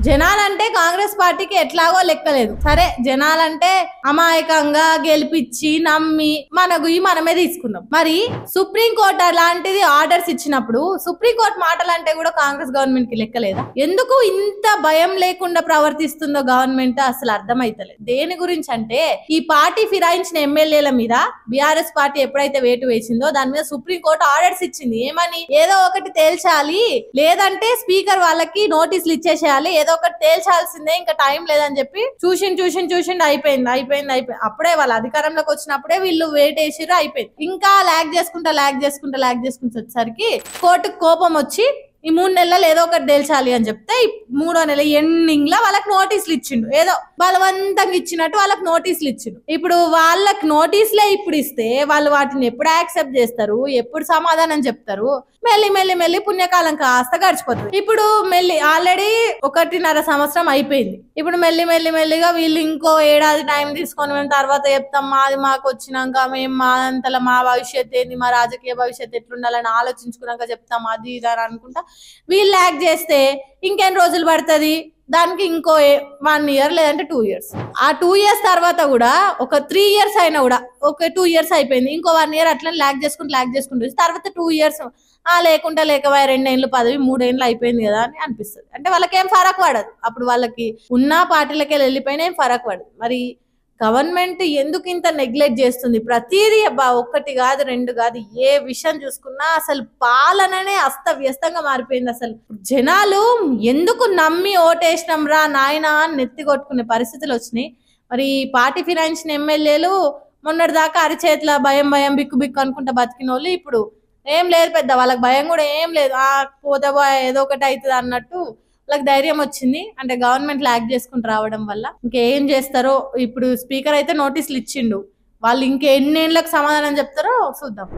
జనాలంటే కాంగ్రెస్ పార్టీకి ఎట్లాగో లెక్కలేదు. సరే జనాలంటే అమాయకంగా గెలిపించి నమ్మి మనమే తీసుకున్నాం. మరి సుప్రీంకోర్టు అలాంటిది ఆర్డర్స్ ఇచ్చినప్పుడు సుప్రీంకోర్టు మాటలంటే కూడా కాంగ్రెస్ గవర్నమెంట్ కి లెక్కలేదా? ఎందుకు ఇంత భయం లేకుండా ప్రవర్తిస్తుందో గవర్నమెంట్ అసలు అర్థమైతలేదు. దేని గురించి అంటే ఈ పార్టీ ఫిరాయించిన ఎమ్మెల్యేల మీద బీఆర్ఎస్ పార్టీ ఎప్పుడైతే వేటు వేసిందో దాని మీద సుప్రీంకోర్టు ఆర్డర్స్ ఇచ్చింది. ఏమని? ఏదో ఒకటి తేల్చాలి, లేదంటే స్పీకర్ వాళ్ళకి నోటీసులు ఇచ్చేసేయాలి, ఏదో ఒకటి తేల్చాల్సిందే, ఇంకా టైం లేదని చెప్పి చూసిండు అయిపోయింది. అప్పుడే వాళ్ళ అధికారంలోకి వచ్చినప్పుడే వీళ్ళు వేటేసిరు, అయిపోయింది. ఇంకా లాగ్ చేసుకుంటా వచ్చేసరికి కోర్టుకు కోపం వచ్చి ఈ 3 నెలలు ఏదో ఒకటి తేల్చాలి అని చెప్తే 3వ నెల ఎండింగ్ లో వాళ్ళకి నోటీసులు ఇచ్చిండు. ఏదో బలవంతంగా ఇచ్చినట్టు వాళ్ళకి నోటీసులు ఇచ్చిండు. ఇప్పుడు వాళ్ళకి నోటీసులే ఇప్పుడు ఇస్తే వాళ్ళు వాటిని ఎప్పుడు యాక్సెప్ట్ చేస్తారు, ఎప్పుడు సమాధానం చెప్తారు? మెల్లి పుణ్యకాలం కాస్త గడిచిపోతుంది. ఇప్పుడు ఆల్రెడీ 1.5 సంవత్సరం అయిపోయింది. ఇప్పుడు మెల్లిగా వీళ్ళు ఇంకో ఏడాది టైం తీసుకొని మేము తర్వాత చెప్తాం, మాకు వచ్చినాక మేము మాదంతలా మా భవిష్యత్ ఏంది, మా రాజకీయ భవిష్యత్ ఎట్లుండాలని ఆలోచించుకున్నాక చెప్తాం అది ఇది అని అనుకుంటా వీళ్ళు యాక్ట్ చేస్తే ఇంకెన్ని రోజులు పడుతుంది? దానికి ఇంకో 1 ఇయర్ లేదంటే 2 ఇయర్స్. ఆ 2 ఇయర్స్ తర్వాత కూడా ఒక 3 ఇయర్స్ అయినా కూడా ఒక 2 ఇయర్స్ అయిపోయింది, ఇంకో 1 ఇయర్ అట్లా లాగ్ చేసుకుంటూ తర్వాత 2 ఇయర్స్ లేకుంటే లేకపోయా 2 ఏళ్ళు పదవి 3 ఏళ్ళు అయిపోయింది కదా అని అనిపిస్తుంది. అంటే వాళ్ళకేం ఫరక్ పడదు. అప్పుడు వాళ్ళకి ఉన్న పార్టీలకే వెళ్ళిపోయినా ఏం ఫరక్ పడదు. మరి గవర్నమెంట్ ఎందుకు ఇంత నెగ్లెక్ట్ చేస్తుంది? ప్రతిదీ ఒక్కటి కాదు 2 కాదు, ఏ విషయం చూసుకున్నా అసలు పాలననే అస్తవ్యస్తంగా మారిపోయింది. అసలు జనాలు ఎందుకు నమ్మి ఓటేసినాం రా నాయనా అని నెత్తి కొట్టుకునే పరిస్థితులు వచ్చినాయి. మరి పార్టీ ఫిరాయించిన ఎమ్మెల్యేలు మొన్నటి దాకా అరిచేతుల భయం బిక్కు అనుకుంటా బతికిన వాళ్ళు ఇప్పుడు ఏం లేదు, పెద్ద వాళ్ళకి భయం కూడా ఏం లేదు. పోతే ఏదో ఒకటి అవుతుంది అన్నట్టు వాళ్ళకి ధైర్యం వచ్చింది. అంటే గవర్నమెంట్ లాగ్ చేసుకుంటూ రావడం వల్ల ఇంకేం చేస్తారో. ఇప్పుడు స్పీకర్ అయితే నోటీసులు ఇచ్చిండు, వాళ్ళు ఇంకెన్నేళ్ళకి సమాధానం చెప్తారో చూద్దాం.